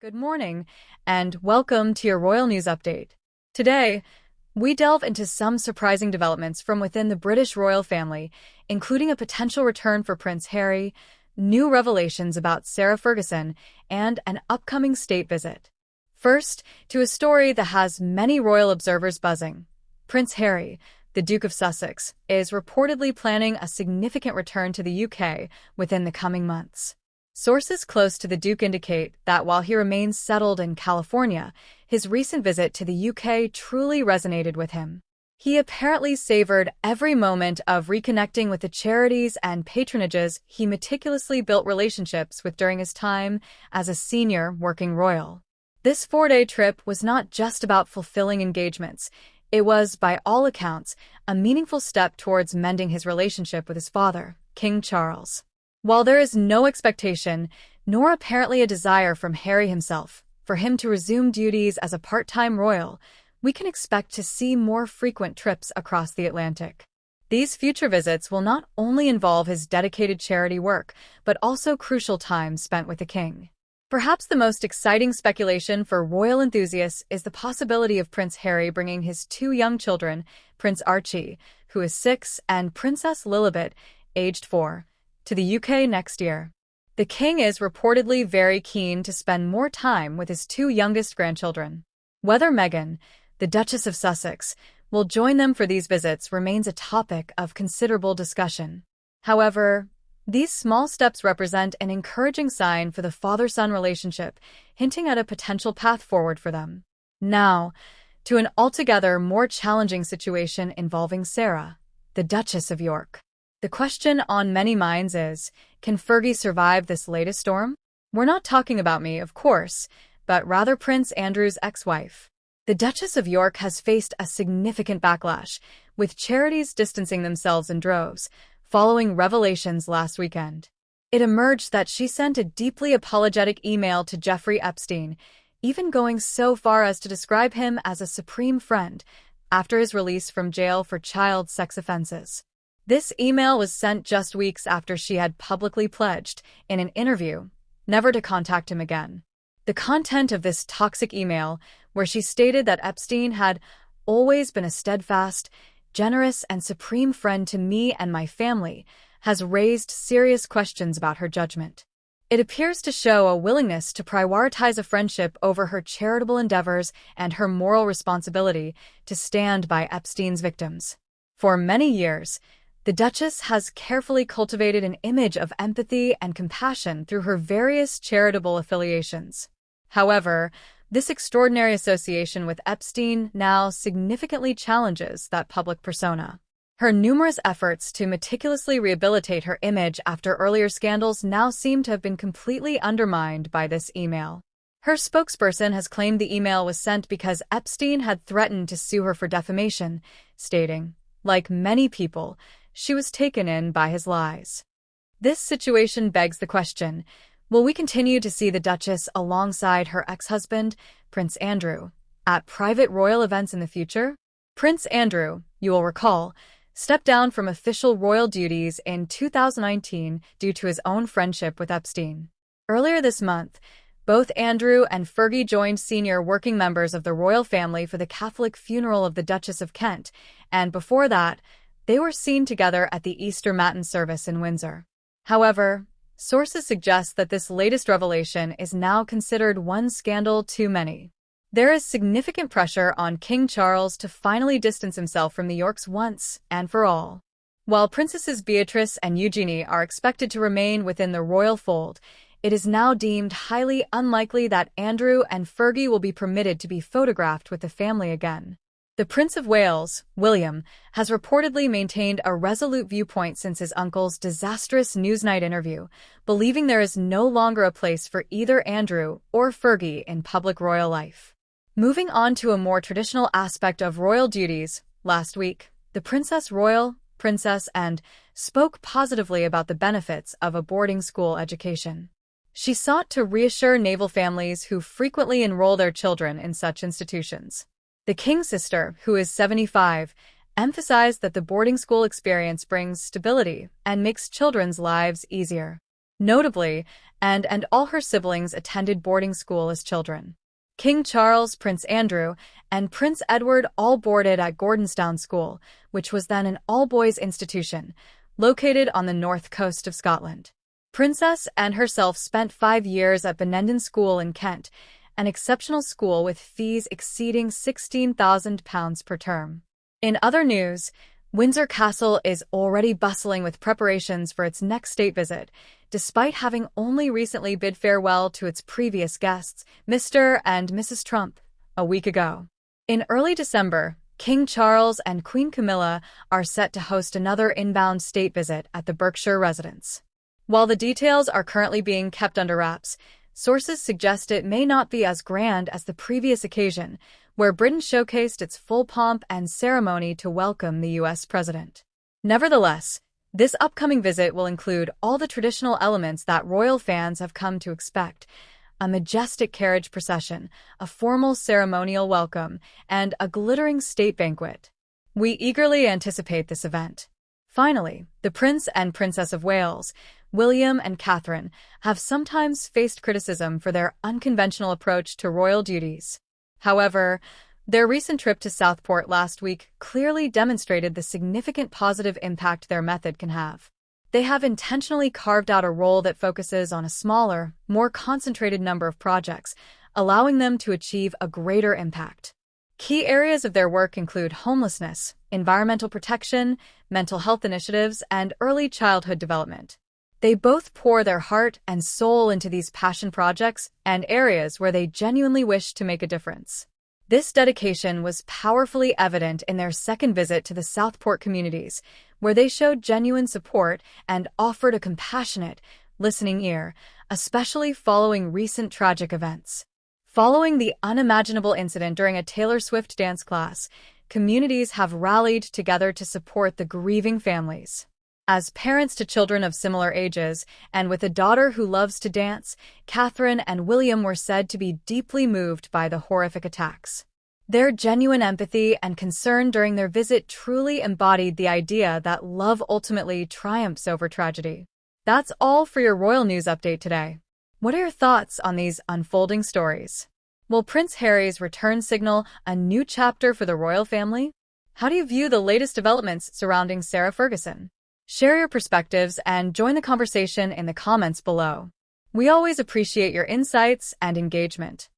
Good morning, and welcome to your Royal News Update. Today, we delve into some surprising developments from within the British royal family, including a potential return for Prince Harry, new revelations about Sarah Ferguson, and an upcoming state visit. First, to a story that has many royal observers buzzing. Prince Harry, the Duke of Sussex, is reportedly planning a significant return to the UK within the coming months. Sources close to the Duke indicate that while he remains settled in California, his recent visit to the UK truly resonated with him. He apparently savored every moment of reconnecting with the charities and patronages he meticulously built relationships with during his time as a senior working royal. This 4-day trip was not just about fulfilling engagements. It was, by all accounts, a meaningful step towards mending his relationship with his father, King Charles. While there is no expectation, nor apparently a desire from Harry himself, for him to resume duties as a part-time royal, we can expect to see more frequent trips across the Atlantic. These future visits will not only involve his dedicated charity work, but also crucial time spent with the king. Perhaps the most exciting speculation for royal enthusiasts is the possibility of Prince Harry bringing his two young children, Prince Archie, who is 6, and Princess Lilibet, aged 4, to the UK next year. The king is reportedly very keen to spend more time with his two youngest grandchildren. Whether Meghan, the Duchess of Sussex, will join them for these visits remains a topic of considerable discussion. However, these small steps represent an encouraging sign for the father-son relationship, hinting at a potential path forward for them. Now, to an altogether more challenging situation involving Sarah, the Duchess of York. The question on many minds is, can Fergie survive this latest storm? We're not talking about me, of course, but rather Prince Andrew's ex-wife. The Duchess of York has faced a significant backlash, with charities distancing themselves in droves, following revelations last weekend. It emerged that she sent a deeply apologetic email to Jeffrey Epstein, even going so far as to describe him as a supreme friend, after his release from jail for child sex offenses. This email was sent just weeks after she had publicly pledged, in an interview, never to contact him again. The content of this toxic email, where she stated that Epstein had always been a steadfast, generous, and supreme friend to me and my family, has raised serious questions about her judgment. It appears to show a willingness to prioritize a friendship over her charitable endeavors and her moral responsibility to stand by Epstein's victims. For many years, the Duchess has carefully cultivated an image of empathy and compassion through her various charitable affiliations. However, this extraordinary association with Epstein now significantly challenges that public persona. Her numerous efforts to meticulously rehabilitate her image after earlier scandals now seem to have been completely undermined by this email. Her spokesperson has claimed the email was sent because Epstein had threatened to sue her for defamation, stating, like many people, she was taken in by his lies. This situation begs the question, will we continue to see the Duchess alongside her ex-husband, Prince Andrew, at private royal events in the future? Prince Andrew, you will recall, stepped down from official royal duties in 2019 due to his own friendship with Epstein. Earlier this month, both Andrew and Fergie joined senior working members of the royal family for the Catholic funeral of the Duchess of Kent, and before that, they were seen together at the Easter Matin service in Windsor. However, sources suggest that this latest revelation is now considered one scandal too many. There is significant pressure on King Charles to finally distance himself from the Yorks once and for all. While Princesses Beatrice and Eugenie are expected to remain within the royal fold, it is now deemed highly unlikely that Andrew and Fergie will be permitted to be photographed with the family again. The Prince of Wales, William, has reportedly maintained a resolute viewpoint since his uncle's disastrous Newsnight interview, believing there is no longer a place for either Andrew or Fergie in public royal life. Moving on to a more traditional aspect of royal duties, last week, the Princess Royal, Princess and spoke positively about the benefits of a boarding school education. She sought to reassure naval families who frequently enroll their children in such institutions. The King's sister, who is 75, emphasized that the boarding school experience brings stability and makes children's lives easier. Notably, and all her siblings attended boarding school as children. King Charles, Prince Andrew, and Prince Edward all boarded at Gordonstoun School, which was then an all-boys institution, located on the north coast of Scotland. Princess and herself spent 5 years at Benenden School in Kent, an exceptional school with fees exceeding £16,000 per term. In other news, Windsor Castle is already bustling with preparations for its next state visit, despite having only recently bid farewell to its previous guests, Mr. and Mrs. Trump, a week ago. In early December, King Charles and Queen Camilla are set to host another inbound state visit at the Berkshire residence. While the details are currently being kept under wraps, sources suggest it may not be as grand as the previous occasion, where Britain showcased its full pomp and ceremony to welcome the U.S. president. Nevertheless, this upcoming visit will include all the traditional elements that royal fans have come to expect: a majestic carriage procession, a formal ceremonial welcome, and a glittering state banquet. We eagerly anticipate this event. Finally, the Prince and Princess of Wales, William and Catherine, have sometimes faced criticism for their unconventional approach to royal duties. However, their recent trip to Southport last week clearly demonstrated the significant positive impact their method can have. They have intentionally carved out a role that focuses on a smaller, more concentrated number of projects, allowing them to achieve a greater impact. Key areas of their work include homelessness, environmental protection, mental health initiatives, and early childhood development. They both pour their heart and soul into these passion projects and areas where they genuinely wish to make a difference. This dedication was powerfully evident in their second visit to the Southport communities, where they showed genuine support and offered a compassionate, listening ear, especially following recent tragic events. Following the unimaginable incident during a Taylor Swift dance class, communities have rallied together to support the grieving families. As parents to children of similar ages, and with a daughter who loves to dance, Catherine and William were said to be deeply moved by the horrific attacks. Their genuine empathy and concern during their visit truly embodied the idea that love ultimately triumphs over tragedy. That's all for your royal news update today. What are your thoughts on these unfolding stories? Will Prince Harry's return signal a new chapter for the royal family? How do you view the latest developments surrounding Sarah Ferguson? Share your perspectives and join the conversation in the comments below. We always appreciate your insights and engagement.